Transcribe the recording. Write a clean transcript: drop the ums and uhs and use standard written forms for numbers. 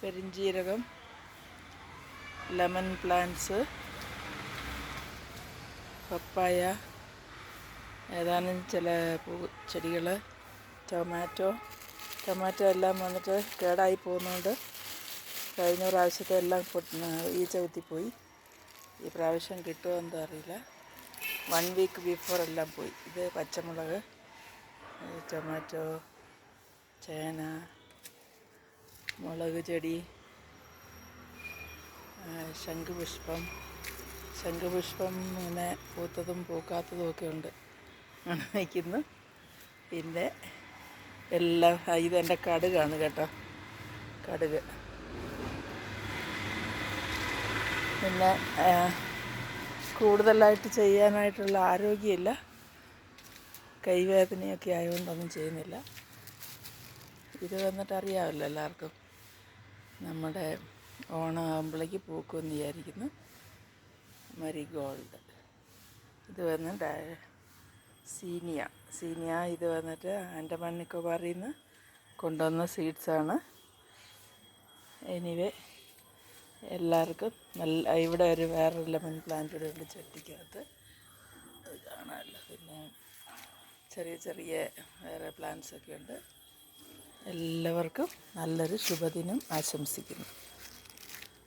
പെരിഞ്ചീരകം, lemon plants, പപ്പായ, ഏതാനും ചില ചെടികൾ, ടൊമാറ്റോ എല്ലാം വന്നിട്ട് കേടായി പോകുന്നതുകൊണ്ട് കഴിഞ്ഞ പ്രാവശ്യത്തെ എല്ലാം ഈച്ച കുത്തിപ്പോയി. ഈ പ്രാവശ്യം കിട്ടുമോ എന്തോ അറിയില്ല. 1 വീക്ക് ബിഫോർ എല്ലാം പോയി. ഇത് പച്ചമുളക്, ടൊമാറ്റോ, ചേന, മുളക് ചെടി, ശംഖുപുഷ്പം ഇങ്ങനെ പൂത്തതും പൂക്കാത്തതും ഒക്കെ ഉണ്ട് നിൽക്കുന്നു. പിന്നെ എല്ലാം ഇതെൻ്റെ കടുകാണ് കേട്ടോ, കടുക്. പിന്നെ കൂടുതലായിട്ട് ചെയ്യാനായിട്ടുള്ള ആരോഗ്യമില്ല, കൈവേദനയൊക്കെ ആയതുകൊണ്ടൊന്നും ചെയ്യുന്നില്ല. ഇത് വന്നിട്ട് അറിയാമല്ലോ എല്ലാവർക്കും, നമ്മുടെ ഓണമാകുമ്പോഴേക്ക് പൂക്കുമെന്ന് വിചാരിക്കുന്നു. മരിഗോൾഡ്. ഇത് വന്ന് സീനിയ ഇത് വന്നിട്ട് ആൻഡമാൻ നിക്കോബാറിൽ നിന്ന് കൊണ്ടുവന്ന സീഡ്സാണ്. എനിവേ എല്ലാവർക്കും ഇവിടെ വേറൊരു ലെമൺ പ്ലാന്റ് ഇവിടെ ഉണ്ട് ചട്ടിക്കകത്ത്, അത് കാണാമല്ലോ. പിന്നെ ചെറിയ വേറെ പ്ലാന്റ്സൊക്കെ ഉണ്ട്. എല്ലാവർക്കും നല്ലൊരു ശുഭദിനം ആശംസിക്കുന്നു.